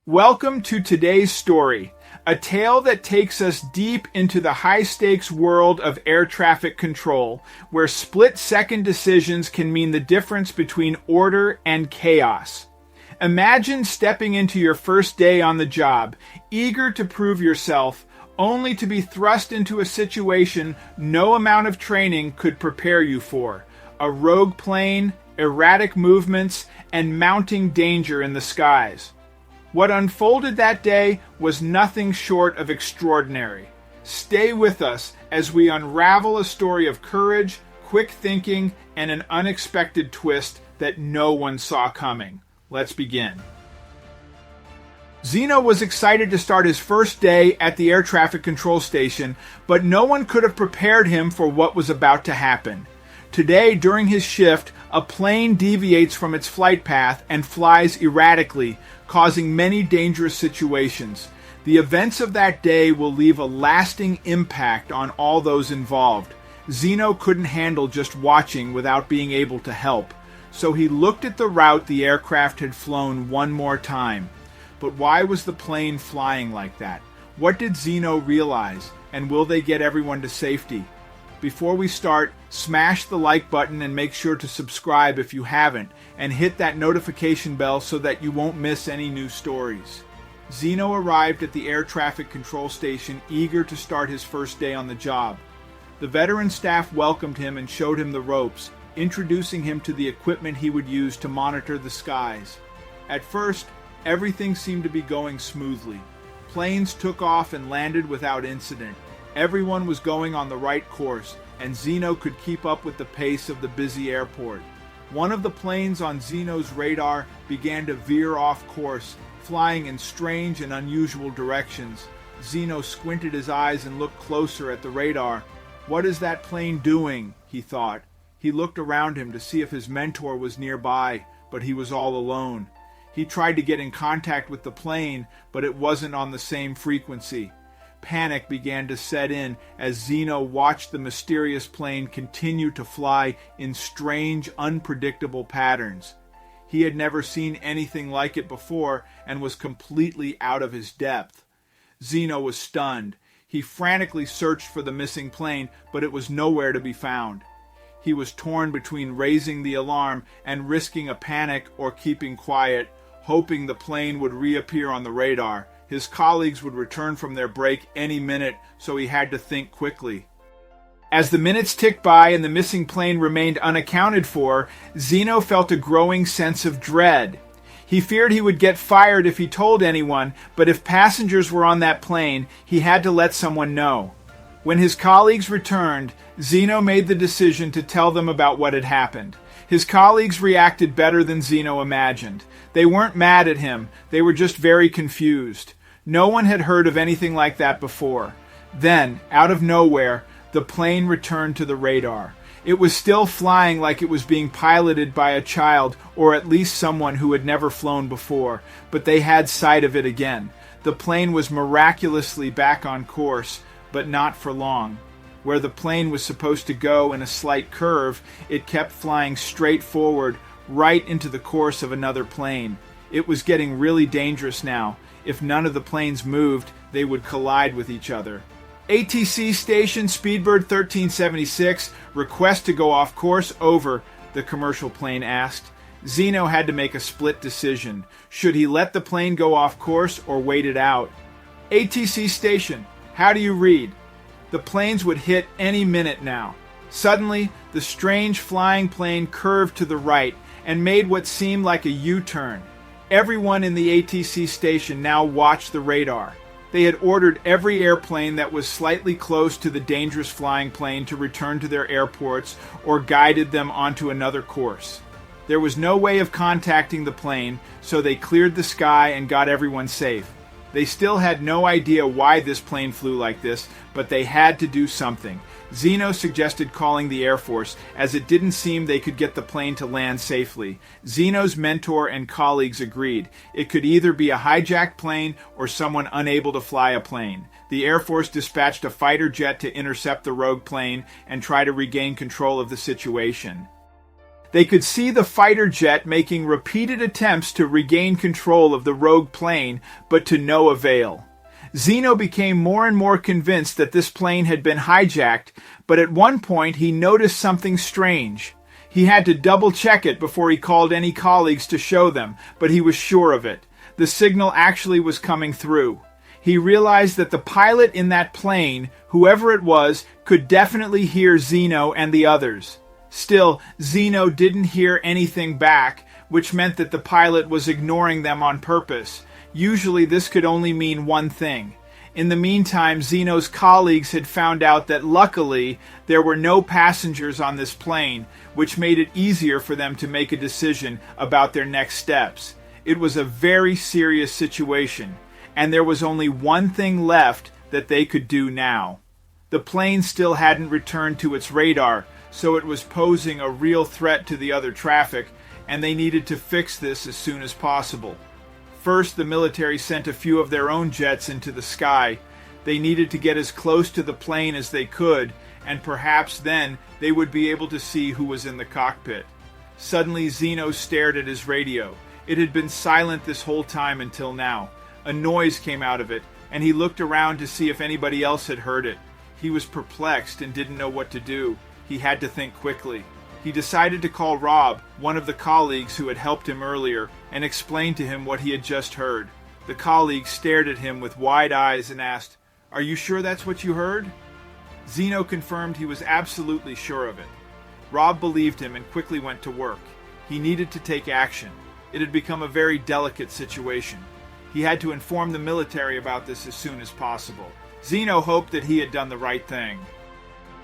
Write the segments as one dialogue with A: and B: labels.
A: Welcome to today's story, a tale that takes us deep into the high-stakes world of air traffic control, where split-second decisions can mean the difference between order and chaos. Imagine stepping into your first day on the job, eager to prove yourself, only to be thrust into a situation no amount of training could prepare you for. A rogue plane, erratic movements, and mounting danger in the skies. What unfolded that day was nothing short of extraordinary. Stay with us as we unravel a story of courage, quick thinking, and an unexpected twist that no one saw coming. Let's begin. Zeno was excited to start his first day at the air traffic control station, but no one could have prepared him for what was about to happen. Today, during his shift, a plane deviates from its flight path and flies erratically, causing many dangerous situations. The events of that day will leave a lasting impact on all those involved. Zeno couldn't handle just watching without being able to help, so he looked at the route the aircraft had flown one more time. But why was the plane flying like that? What did Zeno realize, and will they get everyone to safety? Before we start, smash the like button and make sure to subscribe if you haven't, and hit that notification bell so that you won't miss any new stories. Zeno arrived at the air traffic control station eager to start his first day on the job. The veteran staff welcomed him and showed him the ropes, introducing him to the equipment he would use to monitor the skies. At first, everything seemed to be going smoothly. Planes took off and landed without incident. Everyone was going on the right course, and Zeno could keep up with the pace of the busy airport. One of the planes on Zeno's radar began to veer off course, flying in strange and unusual directions. Zeno squinted his eyes and looked closer at the radar. "What is that plane doing?" he thought. He looked around him to see if his mentor was nearby, but he was all alone. He tried to get in contact with the plane, but it wasn't on the same frequency. Panic began to set in as Zeno watched the mysterious plane continue to fly in strange, unpredictable patterns. He had never seen anything like it before and was completely out of his depth. Zeno was stunned. He frantically searched for the missing plane, but it was nowhere to be found. He was torn between raising the alarm and risking a panic or keeping quiet, hoping the plane would reappear on the radar. His colleagues would return from their break any minute, so he had to think quickly. As the minutes ticked by and the missing plane remained unaccounted for, Zeno felt a growing sense of dread. He feared he would get fired if he told anyone, but if passengers were on that plane, he had to let someone know. When his colleagues returned, Zeno made the decision to tell them about what had happened. His colleagues reacted better than Zeno imagined. They weren't mad at him, they were just very confused. No one had heard of anything like that before. Then, out of nowhere, the plane returned to the radar. It was still flying like it was being piloted by a child or at least someone who had never flown before, but they had sight of it again. The plane was miraculously back on course, but not for long. Where the plane was supposed to go in a slight curve, it kept flying straight forward, right into the course of another plane. It was getting really dangerous now. If none of the planes moved, they would collide with each other. ATC station Speedbird 1376, request to go off course over, the commercial plane asked. Zeno had to make a split decision. Should he let the plane go off course or wait it out? ATC station, how do you read? The planes would hit any minute now. Suddenly, the strange flying plane curved to the right and made what seemed like a U-turn. Everyone in the ATC station now watched the radar. They had ordered every airplane that was slightly close to the dangerous flying plane to return to their airports or guided them onto another course. There was no way of contacting the plane, so they cleared the sky and got everyone safe. They still had no idea why this plane flew like this, but they had to do something. Zeno suggested calling the Air Force, as it didn't seem they could get the plane to land safely. Zeno's mentor and colleagues agreed. It could either be a hijacked plane or someone unable to fly a plane. The Air Force dispatched a fighter jet to intercept the rogue plane and try to regain control of the situation. They could see the fighter jet making repeated attempts to regain control of the rogue plane, but to no avail. Zeno became more and more convinced that this plane had been hijacked, but at one point he noticed something strange. He had to double-check it before he called any colleagues to show them, but he was sure of it. The signal actually was coming through. He realized that the pilot in that plane, whoever it was, could definitely hear Zeno and the others. Still, Zeno didn't hear anything back, which meant that the pilot was ignoring them on purpose. Usually this could only mean one thing. In the meantime, Zeno's colleagues had found out that luckily there were no passengers on this plane, which made it easier for them to make a decision about their next steps. It was a very serious situation, and there was only one thing left that they could do now. The plane still hadn't returned to its radar, so it was posing a real threat to the other traffic, and they needed to fix this as soon as possible. First, the military sent a few of their own jets into the sky. They needed to get as close to the plane as they could, and perhaps then they would be able to see who was in the cockpit. Suddenly, Zeno stared at his radio. It had been silent this whole time until now. A noise came out of it, and he looked around to see if anybody else had heard it. He was perplexed and didn't know what to do. He had to think quickly. He decided to call Rob, one of the colleagues who had helped him earlier, and explain to him what he had just heard. The colleague stared at him with wide eyes and asked, "Are you sure that's what you heard?" Zeno confirmed he was absolutely sure of it. Rob believed him and quickly went to work. He needed to take action. It had become a very delicate situation. He had to inform the military about this as soon as possible. Zeno hoped that he had done the right thing.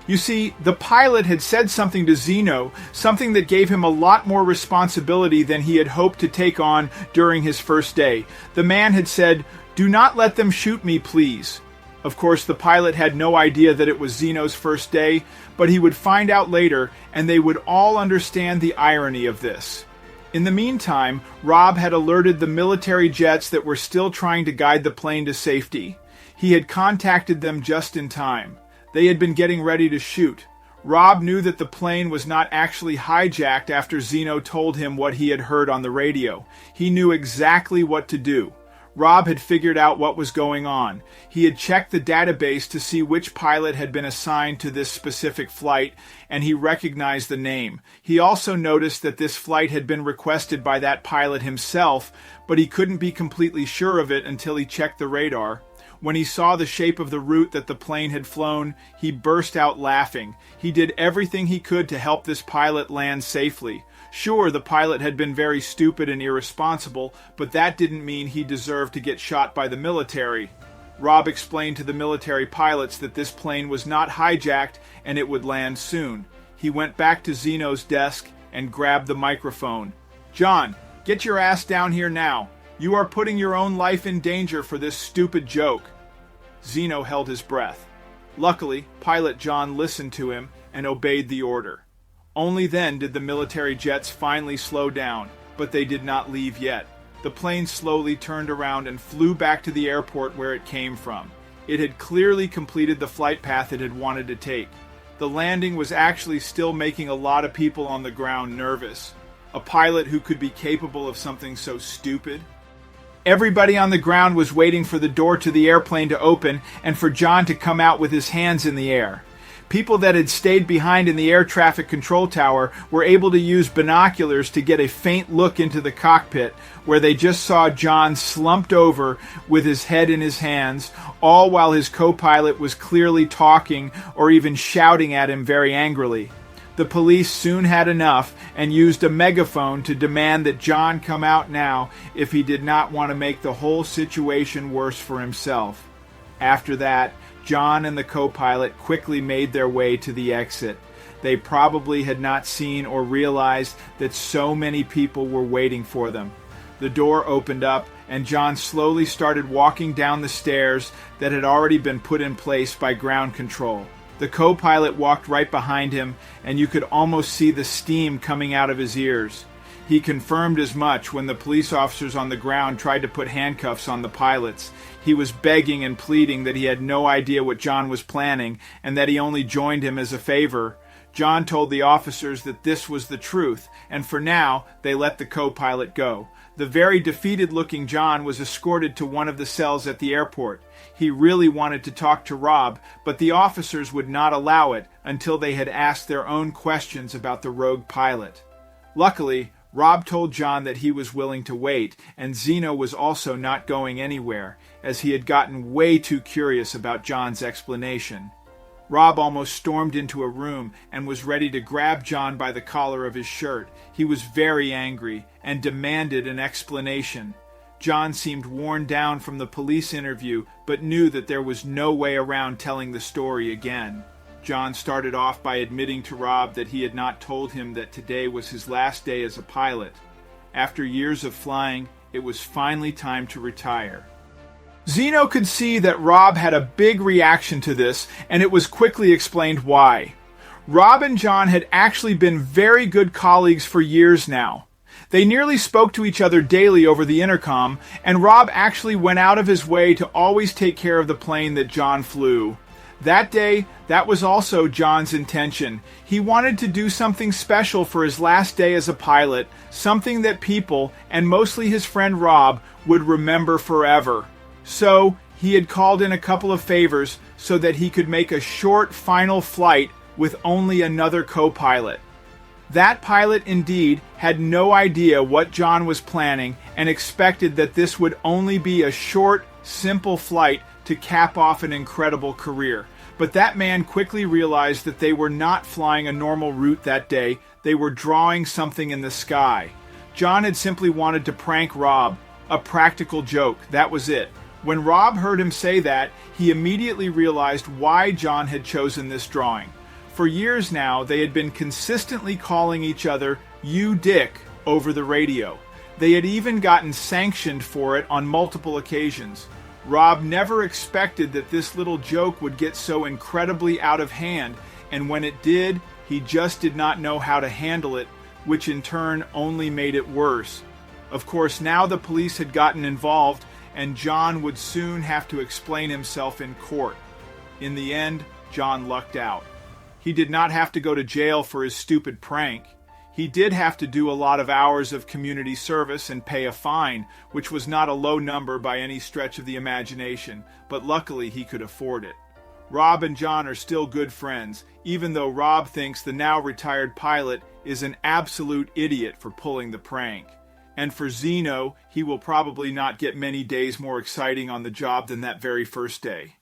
A: You see, the pilot had said something to Zeno, something that gave him a lot more responsibility than he had hoped to take on during his first day. The man had said, "Do not let them shoot me, please." Of course, the pilot had no idea that it was Zeno's first day, but he would find out later, and they would all understand the irony of this. In the meantime, Rob had alerted the military jets that were still trying to guide the plane to safety. He had contacted them just in time. They had been getting ready to shoot. Rob knew that the plane was not actually hijacked after Zeno told him what he had heard on the radio. He knew exactly what to do. Rob had figured out what was going on. He had checked the database to see which pilot had been assigned to this specific flight, and he recognized the name. He also noticed that this flight had been requested by that pilot himself, but he couldn't be completely sure of it until he checked the radar. When he saw the shape of the route that the plane had flown, he burst out laughing. He did everything he could to help this pilot land safely. Sure, the pilot had been very stupid and irresponsible, but that didn't mean he deserved to get shot by the military. Rob explained to the military pilots that this plane was not hijacked and it would land soon. He went back to Zeno's desk and grabbed the microphone. "John, get your ass down here now. You are putting your own life in danger for this stupid joke." Zeno held his breath. Luckily, Pilot John listened to him and obeyed the order. Only then did the military jets finally slow down, but they did not leave yet. The plane slowly turned around and flew back to the airport where it came from. It had clearly completed the flight path it had wanted to take. The landing was actually still making a lot of people on the ground nervous. A pilot who could be capable of something so stupid? Everybody on the ground was waiting for the door to the airplane to open and for John to come out with his hands in the air. People that had stayed behind in the air traffic control tower were able to use binoculars to get a faint look into the cockpit, where they just saw John slumped over with his head in his hands, all while his co-pilot was clearly talking or even shouting at him very angrily. The police soon had enough and used a megaphone to demand that John come out now if he did not want to make the whole situation worse for himself. After that, John and the co-pilot quickly made their way to the exit. They probably had not seen or realized that so many people were waiting for them. The door opened up and John slowly started walking down the stairs that had already been put in place by ground control. The co-pilot walked right behind him, and you could almost see the steam coming out of his ears. He confirmed as much when the police officers on the ground tried to put handcuffs on the pilots. He was begging and pleading that he had no idea what John was planning, and that he only joined him as a favor. John told the officers that this was the truth, and for now, they let the co-pilot go. The very defeated-looking John was escorted to one of the cells at the airport. He really wanted to talk to Rob, but the officers would not allow it until they had asked their own questions about the rogue pilot. Luckily, Rob told John that he was willing to wait, and Zeno was also not going anywhere, as he had gotten way too curious about John's explanation. Rob almost stormed into a room and was ready to grab John by the collar of his shirt. He was very angry and demanded an explanation. John seemed worn down from the police interview, but knew that there was no way around telling the story again. John started off by admitting to Rob that he had not told him that today was his last day as a pilot. After years of flying, it was finally time to retire. Zeno could see that Rob had a big reaction to this, and it was quickly explained why. Rob and John had actually been very good colleagues for years now. They nearly spoke to each other daily over the intercom, and Rob actually went out of his way to always take care of the plane that John flew. That day, that was also John's intention. He wanted to do something special for his last day as a pilot, something that people, and mostly his friend Rob, would remember forever. So, he had called in a couple of favors so that he could make a short final flight with only another co-pilot. That pilot indeed had no idea what John was planning and expected that this would only be a short, simple flight to cap off an incredible career. But that man quickly realized that they were not flying a normal route that day. They were drawing something in the sky. John had simply wanted to prank Rob. A practical joke, that was it. When Rob heard him say that, he immediately realized why John had chosen this drawing. For years now, they had been consistently calling each other "you dick" over the radio. They had even gotten sanctioned for it on multiple occasions. Rob never expected that this little joke would get so incredibly out of hand, and when it did, he just did not know how to handle it, which in turn only made it worse. Of course, now the police had gotten involved, and John would soon have to explain himself in court. In the end, John lucked out. He did not have to go to jail for his stupid prank. He did have to do a lot of hours of community service and pay a fine, which was not a low number by any stretch of the imagination, but luckily he could afford it. Rob and John are still good friends, even though Rob thinks the now retired pilot is an absolute idiot for pulling the prank. And for Zeno, he will probably not get many days more exciting on the job than that very first day.